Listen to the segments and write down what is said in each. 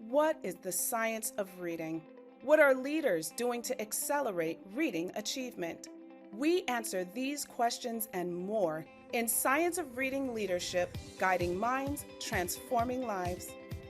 What is the science of reading? What are leaders doing to accelerate reading achievement? We answer these questions and more in Science of Reading Leadership, Guiding Minds, Transforming Lives,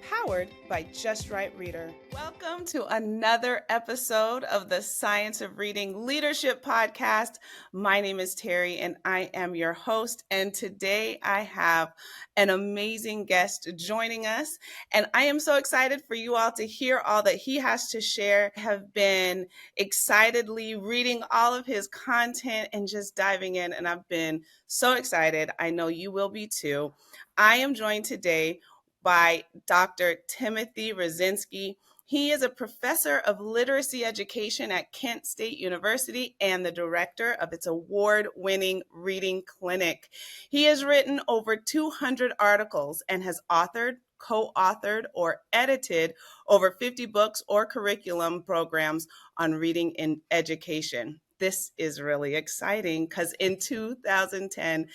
powered by Just Right Reader. Welcome to another episode of the Science of Reading Leadership Podcast. My name is Terry and I am your host. And today I have an amazing guest joining us. And I am so excited for you all to hear all that he has to share. I have been excitedly reading all of his content and just diving in. And I've been so excited. I know you will be too. I am joined today by Dr. Timothy Rasinski. He is a professor of literacy education at Kent State University and the director of its award-winning reading clinic. He has written over 200 articles and has authored, co-authored, or edited over 50 books or curriculum programs on reading in education. This is really exciting because in 2010,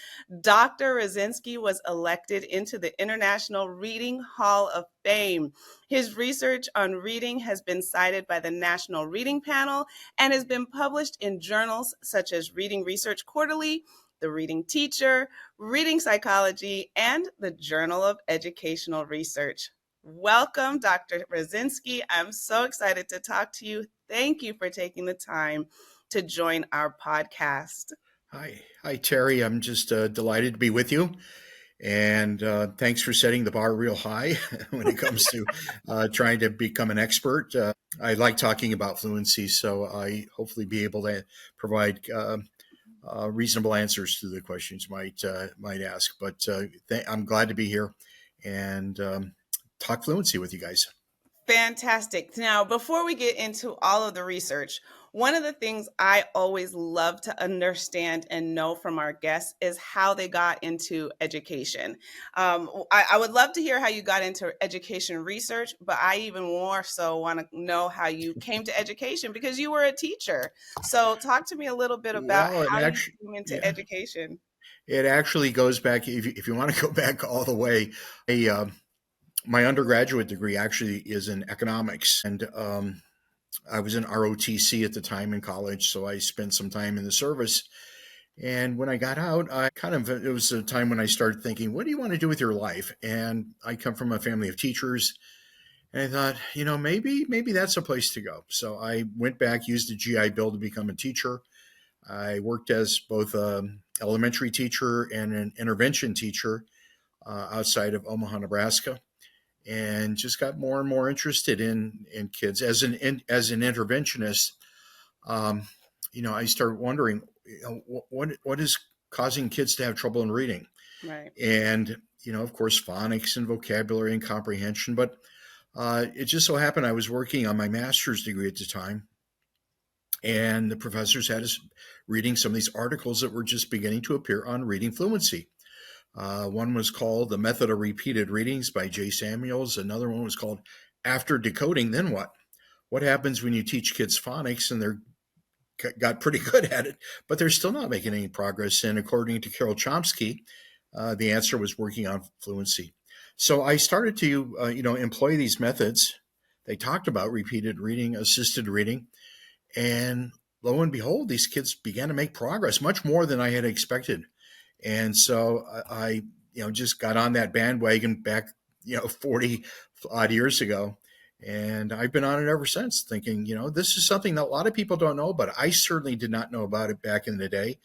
Dr. Rasinski was elected into the International Reading Hall of Fame. His research on reading has been cited by the National Reading Panel and has been published in journals such as Reading Research Quarterly, The Reading Teacher, Reading Psychology, and the Journal of Educational Research. Welcome, Dr. Rasinski. I'm so excited to talk to you. Thank you for taking the time to join our podcast. Hi, Terry. I'm just delighted to be with you. And thanks for setting the bar real high when it comes to trying to become an expert. I like talking about fluency, so I hopefully be able to provide reasonable answers to the questions you might ask. But I'm glad to be here and talk fluency with you guys. Fantastic. Now, before we get into all of the research, one of the things I always love to understand and know from our guests is how they got into education. I would love to hear how you got into education research, but I even more so want to know how you came to education because you were a teacher. So talk to me a little bit about Well, how you came into yeah, education. it actually goes back, if you want to go back all the way. My undergraduate degree actually is in economics, and I was in ROTC at the time in college, so I spent some time in the service. And when I got out, it was a time when I started thinking, what do you want to do with your life? And I come from a family of teachers, and I thought, maybe that's a place to go. So I went back, used the GI Bill to become a teacher. I worked as both an elementary teacher and an intervention teacher outside of Omaha, Nebraska, and just got more and more interested in kids as an interventionist. Um, I started wondering, what is causing kids to have trouble in reading, Right. and of course, phonics and vocabulary and comprehension. But it just so happened I was working on my master's degree at the time, and the professors had us reading some of these articles that were just beginning to appear on reading fluency. One was called The Method of Repeated Readings by J. Samuels. Another one was called After Decoding, Then What? What happens when you teach kids phonics and they're got pretty good at it, but they're still not making any progress? And according to Carol Chomsky, the answer was working on fluency. So I started to, employ these methods. They talked about repeated reading, assisted reading, and lo and behold, these kids began to make progress, much more than I had expected. And so I just got on that bandwagon back, 40 odd years ago. And I've been on it ever since, thinking, this is something that a lot of people don't know, but I certainly did not know about it back in the day.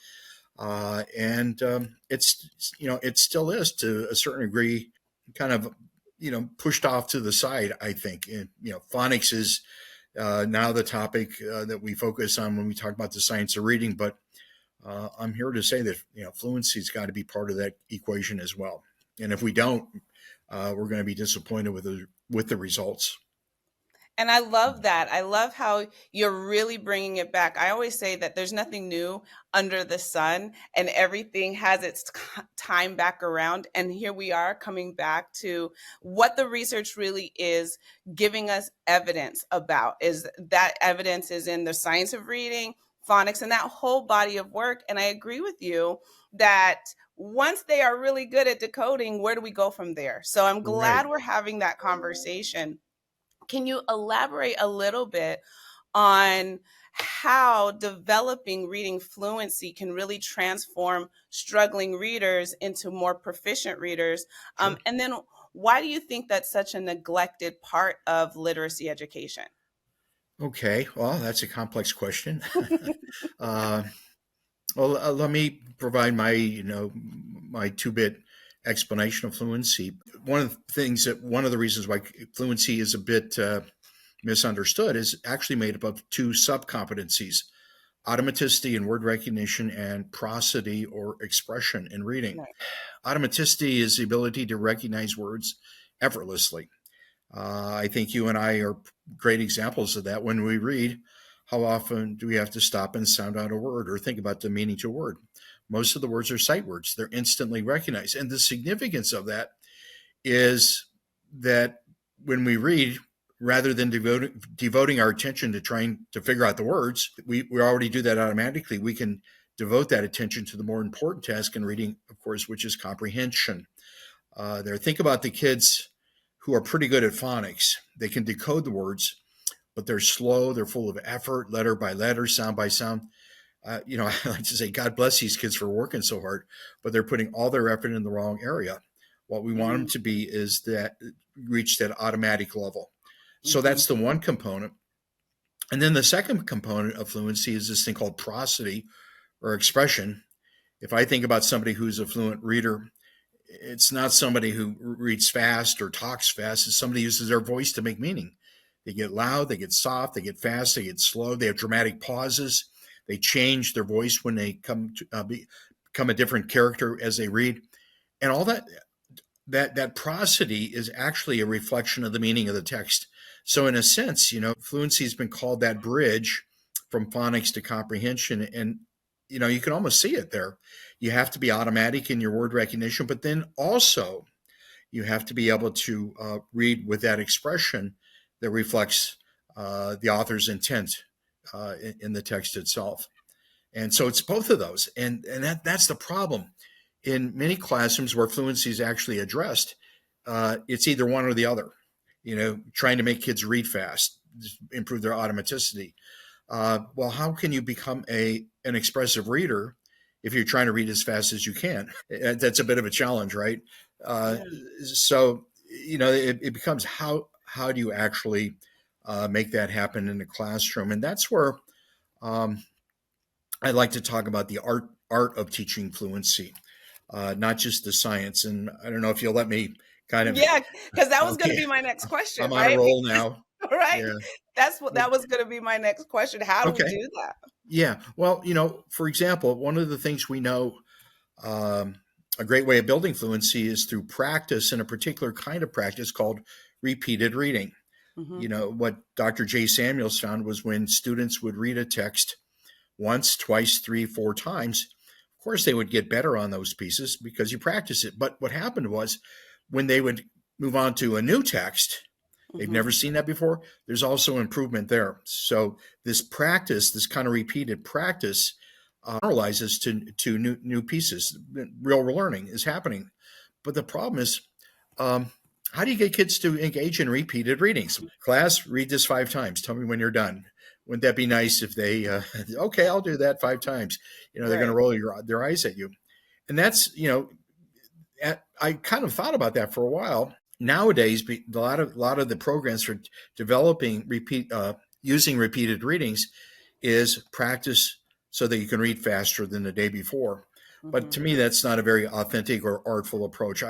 And it's, it still is to a certain degree, kind of, pushed off to the side, I think. And, phonics is now the topic that we focus on when we talk about the science of reading. But I'm here to say that fluency's got to be part of that equation as well. And if we don't, we're going to be disappointed with the results. And I love that. I love how you're really bringing it back. I always say that there's nothing new under the sun and everything has its time back around. And here we are coming back to what the research really is giving us evidence about. Is that evidence is in the science of reading, phonics, and that whole body of work. And I agree with you that once they are really good at decoding, where do we go from there? So I'm Right. glad we're having that conversation. Can you elaborate a little bit on how developing reading fluency can really transform struggling readers into more proficient readers? Sure. And then why do you think that's such a neglected part of literacy education? Okay. Well, that's a complex question. uh, well, let me provide my, my two-bit explanation of fluency. One of the reasons why fluency is a bit misunderstood is actually made up of two sub-competencies: automaticity in word recognition and prosody or expression in reading. Right. Automaticity is the ability to recognize words effortlessly. I think you and I are great examples of that. When we read, how often do we have to stop and sound out a word or think about the meaning to a word? Most of the words are sight words. They're instantly recognized. And the significance of that is that when we read, rather than devoting our attention to trying to figure out the words, we already do that automatically. We can devote that attention to the more important task in reading, of course, which is comprehension. Think about the kids who are pretty good at phonics. They can decode the words, but they're slow. They're full of effort, letter by letter, sound by sound. I like to say, God bless these kids for working so hard, but they're putting all their effort in the wrong area. What we want them Mm-hmm. to be is that reach that automatic level. So Mm-hmm. that's the one component. And then the second component of fluency is this thing called prosody or expression. If I think about somebody who's a fluent reader, it's not somebody who reads fast or talks fast. It's somebody who uses their voice to make meaning. They get loud, they get soft, they get fast, they get slow. They have dramatic pauses. They change their voice when they become a different character as they read, and all that prosody is actually a reflection of the meaning of the text. So in a sense, fluency has been called that bridge from phonics to comprehension. And you can almost see it there. You have to be automatic in your word recognition, but then also you have to be able to read with that expression that reflects the author's intent in the text itself. And so it's both of those. And that's the problem. In many classrooms where fluency is actually addressed, it's either one or the other. Trying to make kids read fast, improve their automaticity. Well, how can you become an expressive reader if you're trying to read as fast as you can? That's a bit of a challenge, right? Uh, Yeah. so it becomes how do you actually make that happen in the classroom? And that's where um, I'd like to talk about the art of teaching fluency, not just the science. And I don't know if you'll let me kind of. Yeah, because that was going to Okay, be my next I'm question, on a right? roll now. Right. Yeah. That's what that was going to be my next question. How do we Okay. do that? Yeah. Well, for example, one of the things we know, um, a great way of building fluency is through practice, and a particular kind of practice called repeated reading. Hmm. What Dr. J. Samuels found was when students would read a text once, twice, three, four times, of course, they would get better on those pieces because you practice it. But what happened was when they would move on to a new text, they've Hmm. never seen that before, there's also improvement there. So this practice, this kind of repeated practice, generalizes to new pieces. Real learning is happening. But the problem is, um, how do you get kids to engage in repeated readings? Class, read this 5 times. Tell me when you're done. Wouldn't that be nice if they, okay, I'll do that 5 times. They're going to Right. roll their eyes at you. And that's, I kind of thought about that for a while. Nowadays, a lot of the programs for developing using repeated readings is practice so that you can read faster than the day before. But Hmm. to me, that's not a very authentic or artful approach.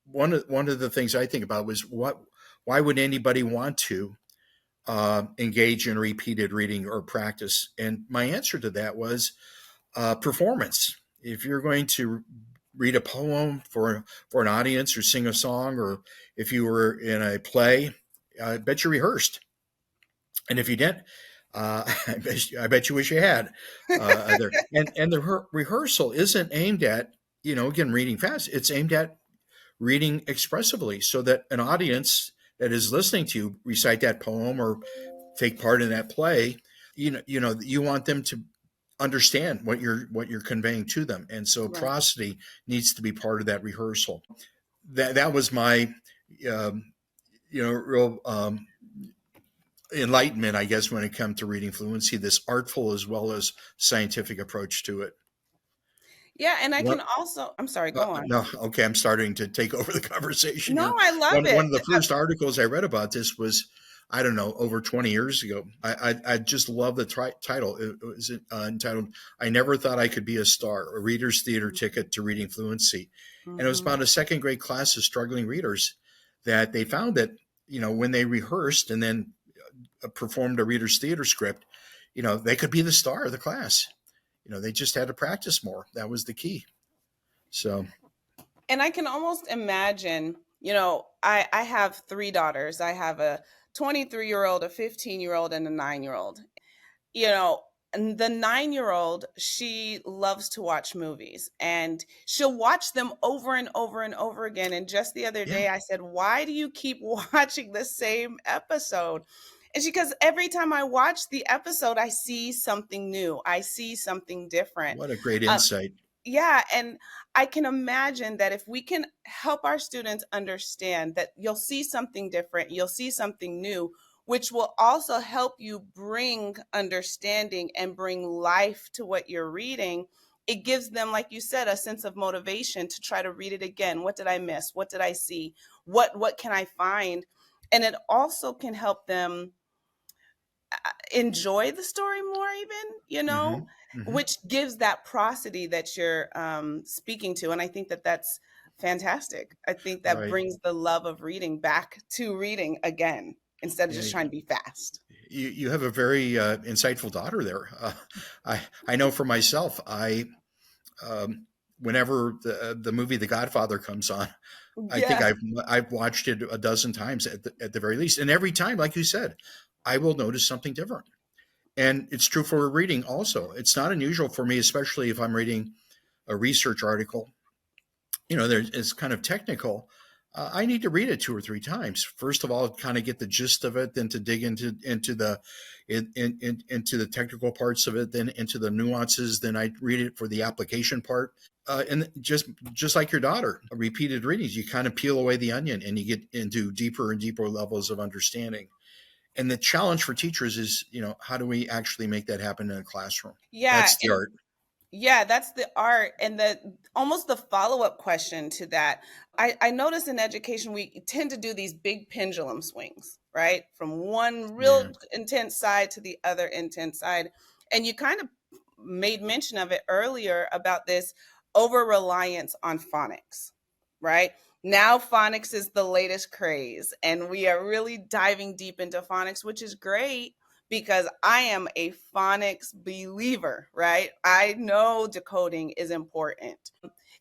One of the things I think about was why would anybody want to engage in repeated reading or practice? And my answer to that was performance. If you're going to read a poem for an audience or sing a song, or if you were in a play, I bet you rehearsed. And if you didn't, I bet you wish you had. And the rehearsal isn't aimed at, again, reading fast. It's aimed at reading expressively so that an audience that is listening to you recite that poem or take part in that play, you want them to understand what you're conveying to them. And so Right. prosody needs to be part of that rehearsal. That was my real enlightenment, I guess, when it comes to reading fluency, this artful as well as scientific approach to it. Yeah, and I What? can also, I'm sorry, go on. No, okay, I'm starting to take over the conversation No, here. I love One it. of the first articles I read about this was, I don't know, over 20 years ago. I just love the title. It was entitled "I Never Thought I Could Be a Star: A Reader's Theater Ticket to Reading Fluency," and it was Mm-hmm. about a second grade class of struggling readers that they found that when they rehearsed and then performed a reader's theater script, they could be the star of the class. They just had to practice more. That was the key. So. And I can almost imagine, I have three daughters. I have a 23-year-old, a 15-year-old, and a 9-year-old. You know, and the 9-year-old, she loves to watch movies and she'll watch them over and over and over again. And just the other Yeah. day, I said, "Why do you keep watching the same episode?" And she goes, "Every time I watch the episode, I see something new. I see something different." What a great Um, insight. yeah, and I can imagine that if we can help our students understand that you'll see something different, you'll see something new, which will also help you bring understanding and bring life to what you're reading. It gives them, like you said, a sense of motivation to try to read it again. What did I miss? What did I see? What can I find? And it also can help them enjoy the story more, even, Hmm. Hmm. which gives that prosody that you're speaking to. And I think that that's fantastic. I think that Right. brings the love of reading back to reading again instead of Yeah, just trying to be fast. you have a very insightful daughter there. I know for myself, um, whenever the movie The Godfather comes on, I think Yeah. I've watched it a dozen times at the very least, and every time, like you said, I will notice something different. And it's true for reading also. It's not unusual for me, especially if I'm reading a research article. It's kind of technical. I need to read it two or three times. First of all, kind of get the gist of it, then to dig into the into the technical parts of it, then into the nuances. Then I read it for the application part. And just like your daughter, repeated readings, you kind of peel away the onion and you get into deeper and deeper levels of understanding. And the challenge for teachers is, how do we actually make that happen in a classroom? Yeah. That's the art. Yeah, that's the art. And the almost the follow-up question to that. I notice in education we tend to do these big pendulum swings, right? From one Yeah. real intense side to the other intense side. And you kind of made mention of it earlier about this over reliance on phonics, right? Now phonics is the latest craze, and we are really diving deep into phonics, which is great because I am a phonics believer, right? I know decoding is important.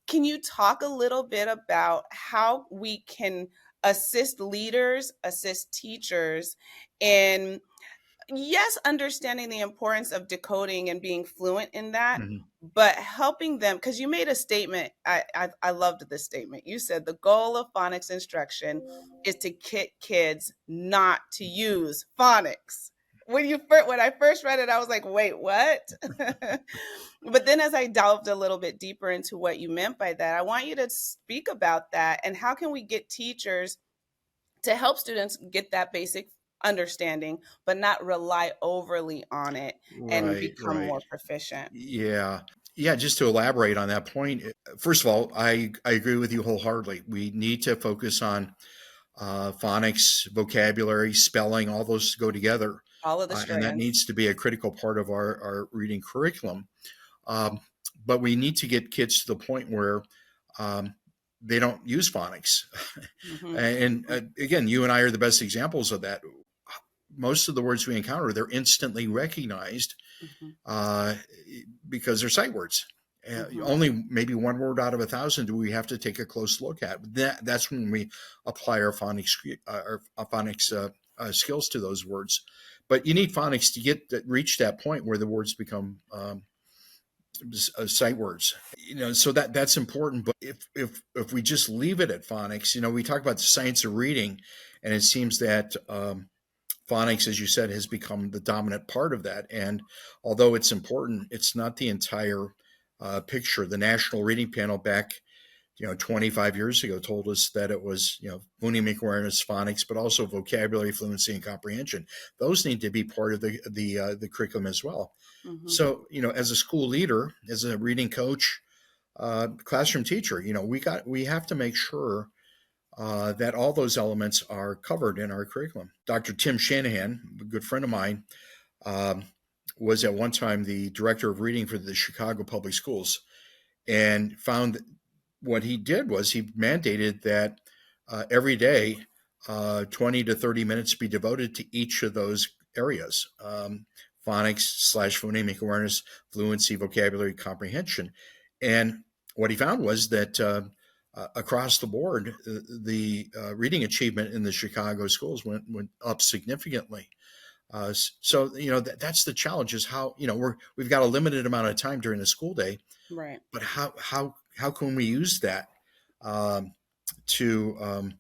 Can you talk a little bit about how we can assist leaders, assist teachers in, yes, understanding the importance of decoding and being fluent in that, Mhm. but helping them, because you made a statement. I loved this statement. You said the goal of phonics instruction is to get kids not to use phonics. When I first read it, I was like, wait, what? But then as I delved a little bit deeper into what you meant by that, I want you to speak about that and how can we get teachers to help students get that basic understanding, but not rely overly on it and Right, become right. more proficient. Yeah. Yeah, just to elaborate on that point, first of all, I agree with you wholeheartedly. We need to focus on phonics, vocabulary, spelling, all those go together. All of the And that strands. needs to be a critical part of our reading curriculum. Um, but we need to get kids to the point where um, they don't use phonics. Hmm. And Hmm. again, you and I are the best examples of that. Most of the words we encounter, they're instantly recognized Hmm. uh, because they're sight words. Hmm. Only maybe one word out of 1,000 do we have to take a close look at. That's when we apply our phonics skills to those words. But you need phonics to reach that point where the words become sight words. So that's important. But if we just leave it at phonics, we talk about the science of reading, and it seems that phonics, as you said, has become the dominant part of that. And although it's important, it's not the entire picture. The National Reading Panel back 25 years ago told us that it was, phonemic awareness, phonics, but also vocabulary, fluency, and comprehension. Those need to be part of the curriculum as well. Hmm. So, as a school leader, as a reading coach, classroom teacher, we have to make sure that all those elements are covered in our curriculum. Dr. Tim Shanahan, a good friend of mine, um, was at one time the director of reading for the Chicago Public Schools, and found what he did was he mandated that every day 20 to 30 minutes be devoted to each of those areas, phonics/phonemic awareness, fluency, vocabulary, comprehension. And what he found was that across the board, the reading achievement in the Chicago schools went up significantly. So that's the challenge, is how we've got a limited amount of time during the school day, Right. but how can we use that um, to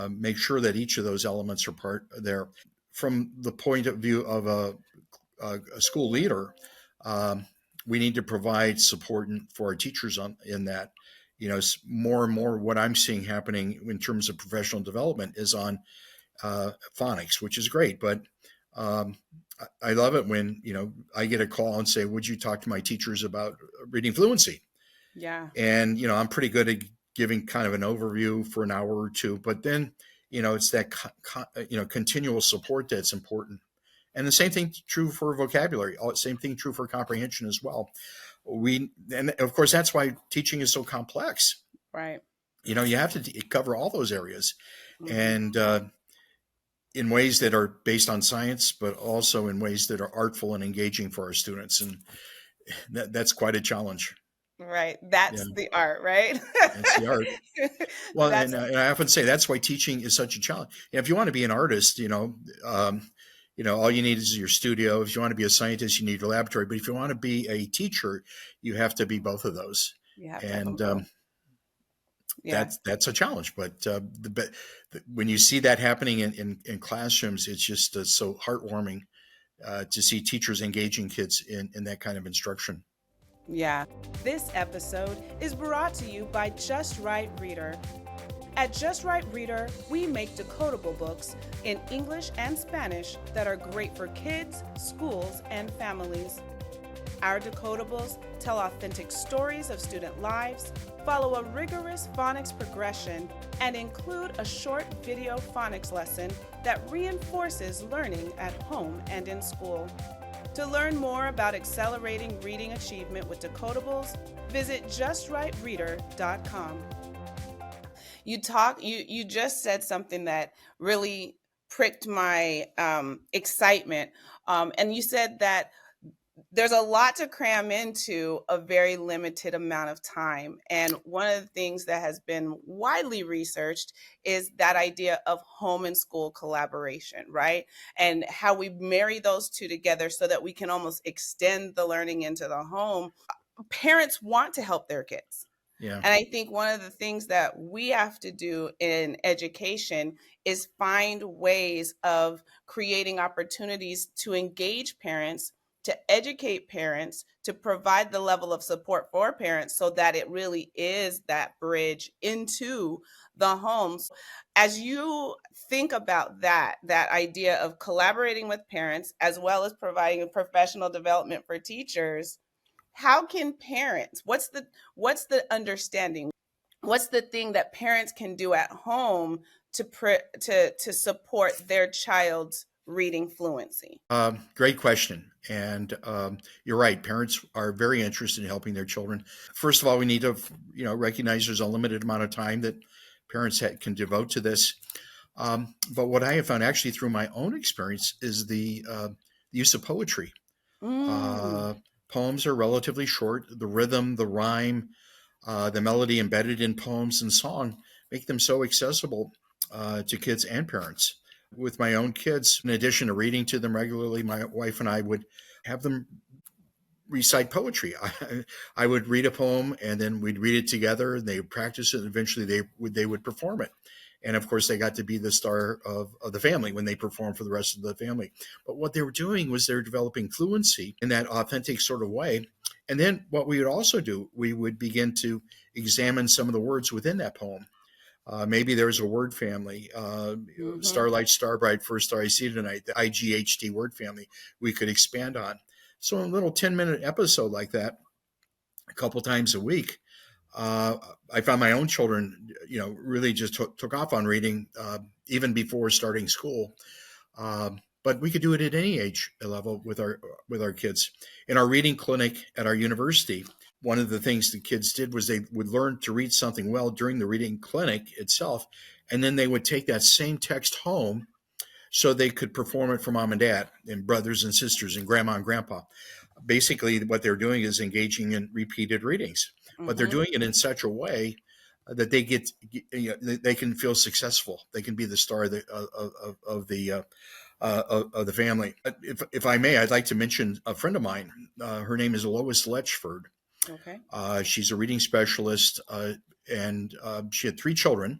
make sure that each of those elements are part there? From the point of view of a school leader, um, we need to provide support for our teachers in that. More and more what I'm seeing happening in terms of professional development is on phonics, which is great. But um, I love it when I get a call and say, "Would you talk to my teachers about reading fluency?" Yeah. And I'm pretty good at giving kind of an overview for an hour or two, but then it's that continual support that's important. And the same thing true for vocabulary. Same thing true for comprehension as well. And of course that's why teaching is so complex. Right. You have to cover all those areas, Hmm. and in ways that are based on science, but also in ways that are artful and engaging for our students. And that's quite a challenge. Right. Yeah, That's the art, right? that's the art. Well, That's and I often say that's why teaching is such a challenge. If you want to be an artist, all you need is your studio. If you want to be a scientist, you need your laboratory. But if you want to be a teacher, you have to be both of those. you have to have them And both. Yeah. that's a challenge. But when you see that happening in classrooms, it's just so heartwarming to see teachers engaging kids in that kind of instruction. Yeah. This episode is brought to you by Just Right Reader. At Just Right Reader, we make decodable books in English and Spanish that are great for kids, schools, and families. Our decodables tell authentic stories of student lives, follow a rigorous phonics progression, and include a short video phonics lesson that reinforces learning at home and in school. To learn more about accelerating reading achievement with decodables, visit justrightreader.com. You just said something that really pricked my excitement, and you said that there's a lot to cram into a very limited amount of time. And one of the things that has been widely researched is that idea of home and school collaboration, right? And how we marry those two together so that we can almost extend the learning into the home. Parents want to help their kids. Yeah. And I think one of the things that we have to do in education is find ways of creating opportunities to engage parents, to educate parents, to provide the level of support for parents so that it really is that bridge into the homes. As you think about that idea of collaborating with parents as well as providing professional development for teachers, how can parents, what's the understanding, what's the thing that parents can do at home to support their child's reading fluency? Great question. And you're right. Parents are very interested in helping their children. First of all, we need to, recognize there's a limited amount of time that parents can devote to this. But what I have found actually through my own experience is the use of poetry. Mm, Uh, Poems are relatively short. The rhythm, the rhyme, the melody embedded in poems and song make them so accessible to kids and parents. With my own kids, in addition to reading to them regularly, my wife and I would have them recite poetry. I would read a poem and then we'd read it together and they would practice it and eventually they would perform it. And of course, they got to be the star of the family when they performed for the rest of the family. But what they were doing was they were developing fluency in that authentic sort of way. And then what we would also do, we would begin to examine some of the words within that poem. Maybe there's a word family, Mm-hmm. Starlight, Starbright, First Star I See Tonight, the IGHT word family we could expand on. So a little 10-minute episode like that, a couple times a week, uh, I found my own children, really just took off on reading even before starting school. But we could do it at any age level with our kids. In our reading clinic at our university, one of the things the kids did was they would learn to read something well during the reading clinic itself, and then they would take that same text home so they could perform it for mom and dad and brothers and sisters and grandma and grandpa. Basically, what they're doing is engaging in repeated readings, but they're Mm-hmm. doing it in such a way that they can feel successful. They can be the star of the family. If I may, I'd like to mention a friend of mine. Her name is Lois Letchford. Okay. She's a reading specialist, and she had three children.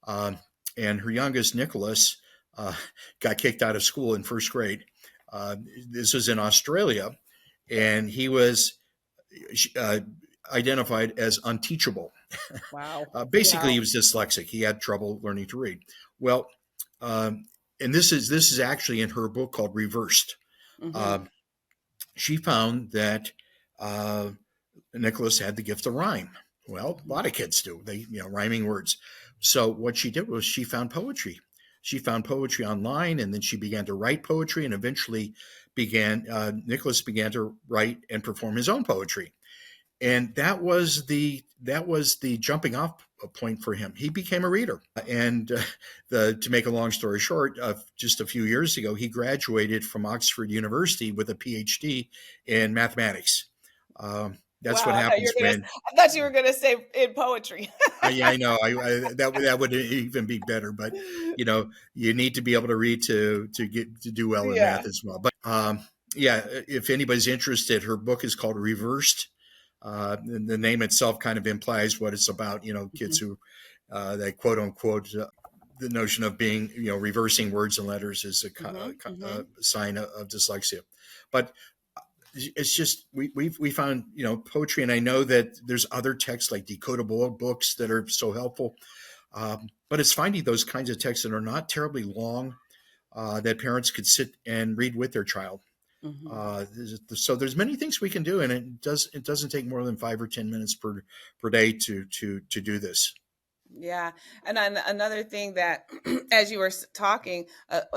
Uh, and her youngest, Nicholas, uh, got kicked out of school in first grade. Uh, this was in Australia, and he was uh, identified as unteachable. Wow. Basically, he was dyslexic. He had trouble learning to read. Well, um, and this is actually in her book called Reversed. Mm-hmm. Uh, she found that uh, Nicholas had the gift of rhyme. Well, a lot of kids do. They, rhyming words. So what she did was she found poetry. She found poetry online, and then she began to write poetry, and eventually Nicholas began to write and perform his own poetry. And that was the jumping off point for him. He became a reader, and to make a long story short, just a few years ago, he graduated from Oxford University with a Ph.D. in mathematics. That's what Wow. happens when. I thought you were gonna say in poetry. Yeah, I know. That would even be better, but you need to be able to read to get to do well in Yeah. math as well. But yeah, if anybody's interested, her book is called Reversed. The name itself kind of implies what it's about. Kids Mhm. who they quote unquote the notion of being reversing words and letters is Mhm. a Mhm. sign of dyslexia. But it's just we found poetry, and I know that there's other texts like decodable books that are so helpful. But it's finding those kinds of texts that are not terribly long, that parents could sit and read with their child. Mhm. So there's many things we can do, and it doesn't take more than 5 or 10 minutes per day to do this. Yeah. And then another thing that, as you were talking,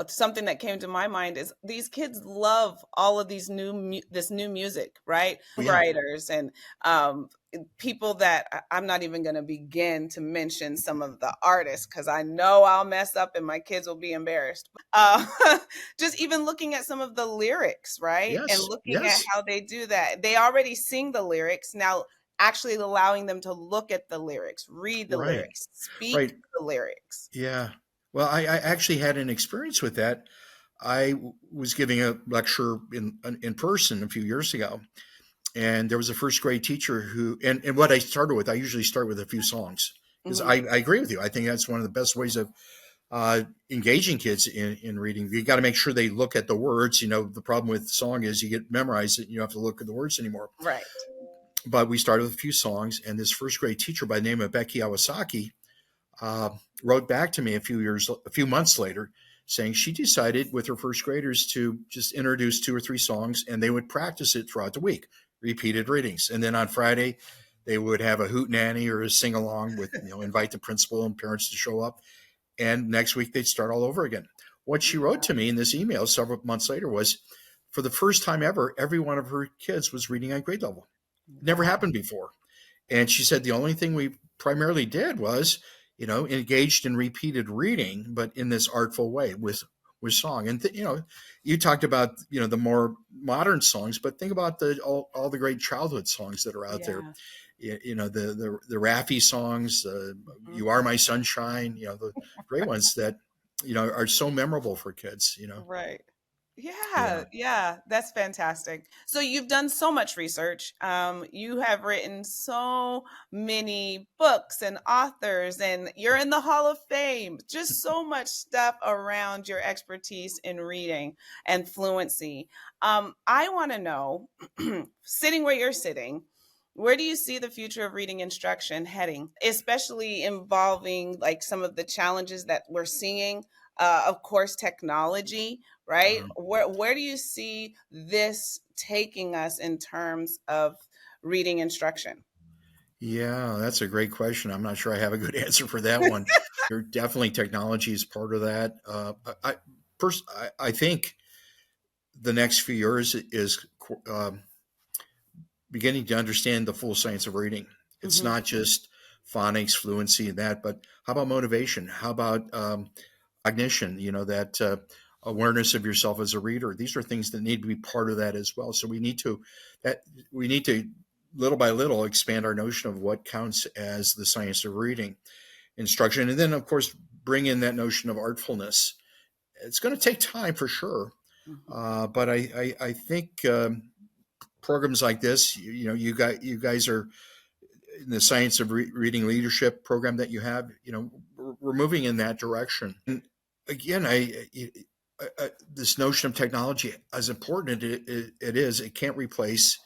something that came to my mind is these kids love all of this new music, right? Oh yeah, Writers and um, people that I'm not even going to begin to mention some of the artists because I know I'll mess up and my kids will be embarrassed. Just even looking at some of the lyrics, right? And yes, looking at yes, how they do that. They already sing the lyrics. Now, actually allowing them to look at the lyrics, read the right, lyrics, speak right, the lyrics. yeah. Well, I actually had an experience with that. Was giving a lecture in person a few years ago, and there was a first grade teacher and what I started with, I usually start with a few songs because Hmm. I agree with you. I think that's one of the best ways of engaging kids in reading. You got to make sure they look at the words. The problem with song is you get memorized it and you don't have to look at the words anymore. Right. But we started with a few songs, and this first grade teacher by the name of Becky Awasaki uh, wrote back to me a few months later, saying she decided with her first graders to just introduce two or three songs, and they would practice it throughout the week, repeated readings, and then on Friday they would have a hoot nanny or a sing along with invite the principal and parents to show up, and next week they'd start all over again. What she wrote to me in this email several months later was, for the first time ever, every one of her kids was reading on grade level. It never Wow. happened before. And she said the only thing we primarily did was, engaged in repeated reading, but in this artful way with song. And you talked about the more modern songs, but think about all the great childhood songs that are out there. Yeah. The Raffi songs, Mhm. "You Are My Sunshine," the great ones that are so memorable for kids. Right. Yeah, Yeah. yeah, that's fantastic. So you've done so much research. You have written so many books and authors, and you're in the Hall of Fame. Just so much stuff around your expertise in reading and fluency. I want to know, sitting where you're sitting, Where do you see the future of reading instruction heading, especially involving like some of the challenges that we're seeing? Of course, technology, right? Where do you see this taking us in terms of reading instruction? Yeah, that's a great question. I'm not sure I have a good answer for that one. There definitely technology is part of that. I think the next few years is beginning to understand the full science of reading. It's Hmm. not just phonics, fluency, and that, but how about motivation? How about cognition? That awareness of yourself as a reader. These are things that need to be part of that as well. So that we need to little by little expand our notion of what counts as the science of reading instruction, and then of course bring in that notion of artfulness. It's going to take time for sure, Hmm. but I think programs like this, you guys are in the science of reading leadership program that you have. We're moving in that direction. And again, this notion of technology, as important it is, it can't replace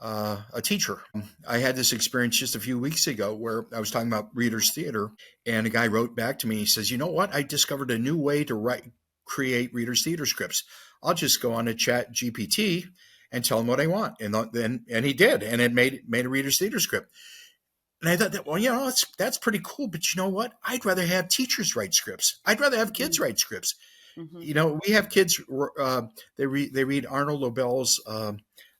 a teacher. I had this experience just a few weeks ago where I was talking about readers theater, and a guy wrote back to me. He says, "You know what? I discovered a new way to create readers theater scripts. I'll just go on to Chat GPT and tell him what I want." And he did, and it made a readers theater script. And I thought that, well, that's pretty cool. But you know what? I'd rather have teachers write scripts. I'd rather have kids write scripts. Hmm. We have kids. They read Arnold Lobel's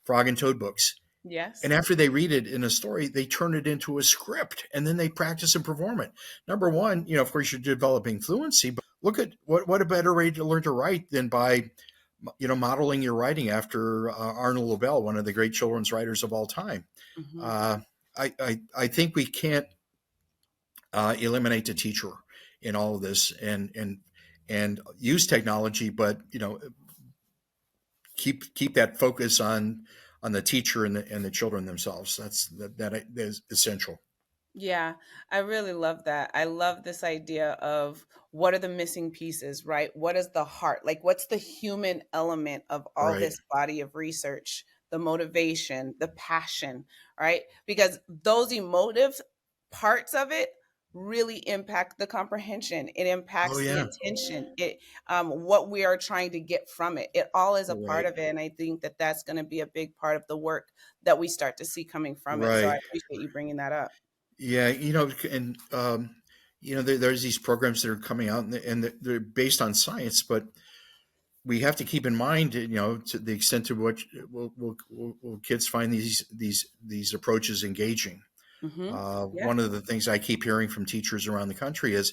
Frog and Toad books, and Yes. after they read it in a story, they turn it into a script, and then they practice and perform it. Number one, of course, you're developing fluency, but look at what a better way to learn to write than by modeling your writing after Arnold Lobel, one of the great children's writers of all time. Hmm. Uh, I think we can't eliminate the teacher in all of this, and use technology, but keep that focus on the teacher and the children themselves. That is essential. Yeah, I really love that. I love this idea of what are the missing pieces, right? What is the heart? Like, what's the human element of all Right. this body of research? The motivation, the passion, right? Because those emotive parts of it really impact the comprehension. It Oh impacts the yeah. intention. What we are trying to get from it. It all is a part Right. of it, and I think that that's going to be a big part of the work that we start to see coming from it. So I Right. appreciate you bringing that up. Yeah. And there's these programs that are coming out, and they're based on science, but we have to keep in mind, to the extent to which will kids find these approaches engaging. Mhm. Yeah. One of the things I keep hearing from teachers around the country is,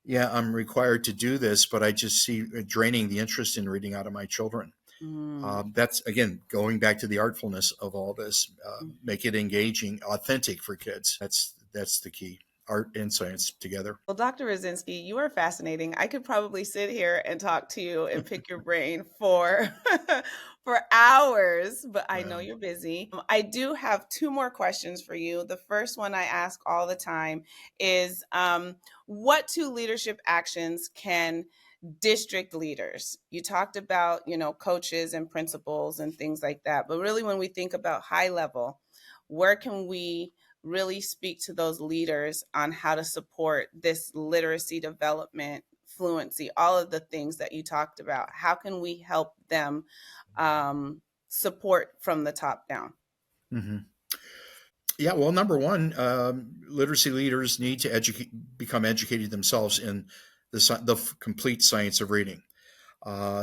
"Yeah, I'm required to do this, but I just see it draining the interest in reading out of my children." Mm. That's again going back to the artfulness of all this. Mhm. Make it engaging, authentic for kids. That's the key. Art and science together. Well, Dr. Rasinski, you are fascinating. I could probably sit here and talk to you and pick your brain for for hours, but I know Well, you're busy. I do have two more questions for you. The first one I ask all the time is what two leadership actions can district leaders? You talked about, coaches and principals and things like that, but really when we think about high level, where can we really speak to those leaders on how to support this literacy development, fluency, all of the things that you talked about? How can we help them support from the top down? mhm. Yeah, well, number one, literacy leaders need to become educated themselves in the complete science of reading.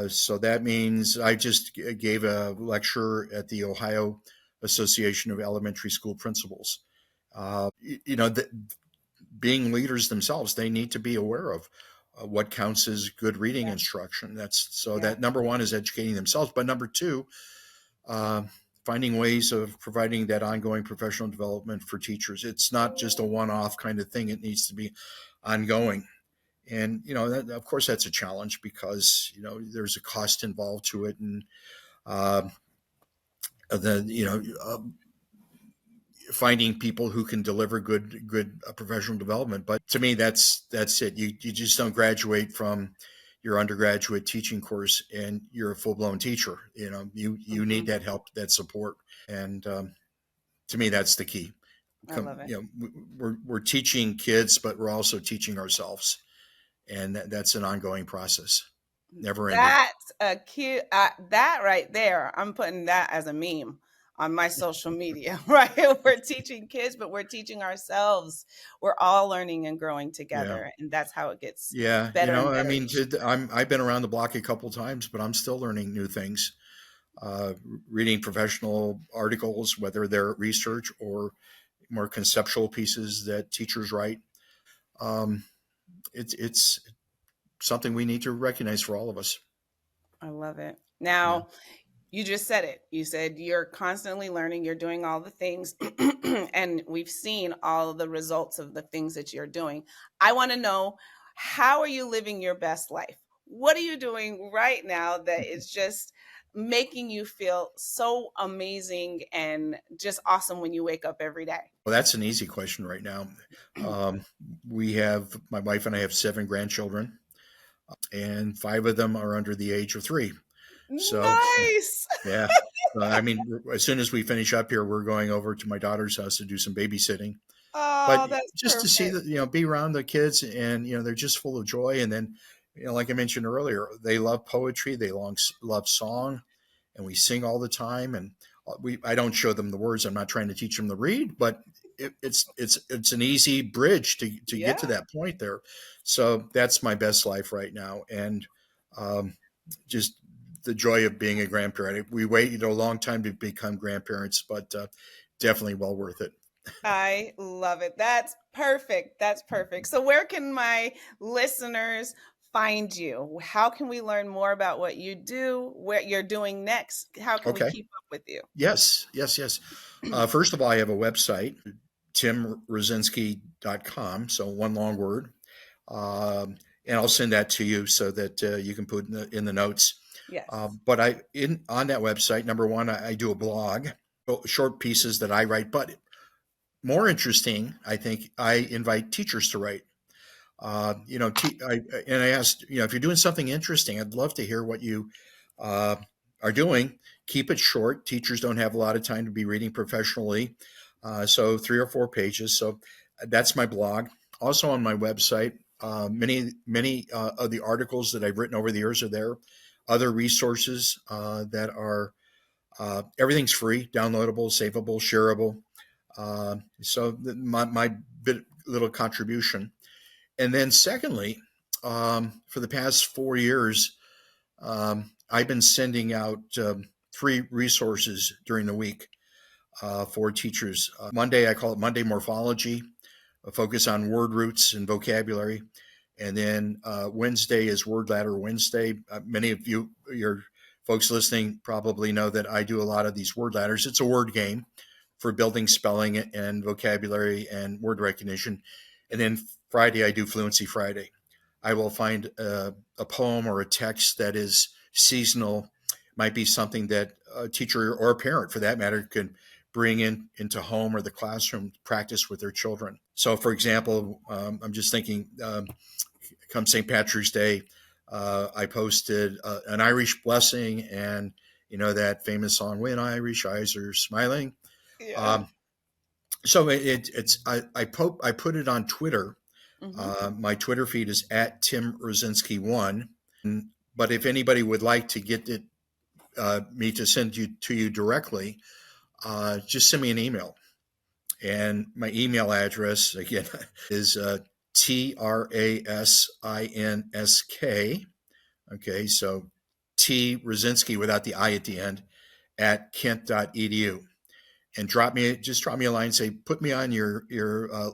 So that means I just gave a lecture at the Ohio Association of Elementary School Principals. That being leaders themselves, they need to be aware of what counts as good reading Yeah. instruction. That's so Yeah. that number one is educating themselves, but number two, uh, finding ways of providing that ongoing professional development for teachers. It's not just a one-off kind of thing; it needs to be ongoing. And of course, that's a challenge because there's a cost involved to it, and uh, then finding people who can deliver good professional development. But to me, that's it. You just don't graduate from your undergraduate teaching course and you're a full blown teacher. You need Mhm. that help, that support, and To me, that's the key. I love it. We're teaching kids, but we're also teaching ourselves, and that's an ongoing process, never ending. That's a cute that right there. I'm putting that as a meme on my social media, right? We're teaching kids, but we're teaching ourselves. We're all learning and growing Yeah, together, and that's how it gets yeah. better and I better mean, each time. I've been around the block a couple times, but I'm still learning new things. Uh, Reading professional articles, whether they're research or more conceptual pieces that teachers write. Um, it's something we need to recognize for all of us. I love it. Yeah. Now, you just said it. You said you're constantly learning, you're doing all the things, and we've seen all of the results of the things that you're doing. I want to know, how are you living your best life? What are you doing right now that is just making you feel so amazing and just awesome when you wake up every day? Well, that's an easy question right now. Um, we have my wife and I have 7 grandchildren, and 5 of them are under the age of 3. So, Nice. yeah. I mean, as soon as we finish up here, we're going over to my daughter's house to do some babysitting. But Oh, that's just to see perfect. that, be around the kids, and they're just full of joy. And then, like I mentioned earlier, they love poetry, they love song, and we sing all the time. And I don't show them the words. I'm not trying to teach them to read, but it's an easy bridge to get to Yeah. that point there. So that's my best life right now, and um, just the joy of being a grandparent. We waited a long time to become grandparents, but definitely well worth it. I love it. That's perfect. That's perfect. So, where can my listeners find you? How can we learn more about what you do, what you're doing next? How can we Okay. keep up with you? Yes, yes, yes. First of all, I have a website, timrasinski.com. So one long word. And I'll send that to you so that you can put in the notes. Yes. But on that website, number one, I do a blog, short pieces that I write. But more interesting, I think, I invite teachers to write. And I asked, if you're doing something interesting, I'd love to hear what you uh, are doing. Keep it short. Teachers don't have a lot of time to be reading professionally, so 3 or 4 pages. So that's my blog. Also on my website, many of the articles that I've written over the years are there. Other resources that are everything's free, downloadable, savable, shareable. My bit little contribution. And then, secondly, for the past 4 years, I've been sending out free resources during the week for teachers. Monday, I call it Monday Morphology, a focus on word roots and vocabulary. And then Wednesday is Word Ladder Wednesday. Many of your folks listening, probably know that I do a lot of these word ladders. It's a word game for building spelling and vocabulary and word recognition. And then Friday, I do Fluency Friday. I will find a poem or a text that is seasonal, might be something that a teacher or a parent, for that matter, can bring into home or the classroom practice with their children. So, for example, I'm just thinking, come St. Patrick's Day, I posted an Irish blessing, and that famous song, "When Irish Eyes Are Smiling." Yeah. Um, so it's I put it on Twitter. Hmm. My Twitter feed is at Tim Rasinski 1. But if anybody would like to get me to send you to you directly, just send me an email. And my email address again is TRASINSK. Okay, so T Rasinski without the I at the end at kent.edu. And drop me a line and say, put me on your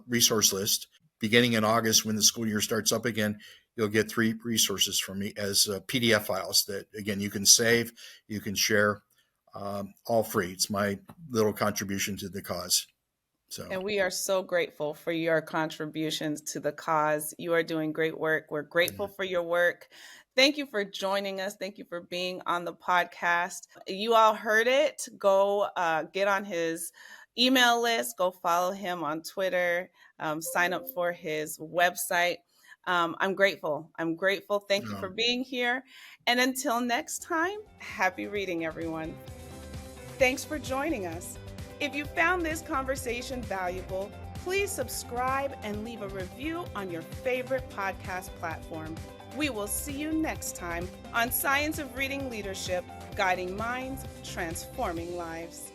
resource list. Beginning in August, when the school year starts up again, you'll get 3 resources from me as PDF files that, again, you can save, you can share, all free. It's my little contribution to the cause. So, And we are so grateful for your contributions to the cause. You are doing great work. We're grateful for your work. Thank you for joining us. Thank you for being on the podcast. You all heard it. Go get on his email list, go follow him on Twitter, sign up for his website. I'm grateful. I'm grateful. Thank you for um, being here. And until next time, happy reading, everyone. Thanks for joining us. If you found this conversation valuable, please subscribe and leave a review on your favorite podcast platform. We will see you next time on Science of Reading Leadership, guiding minds, transforming lives.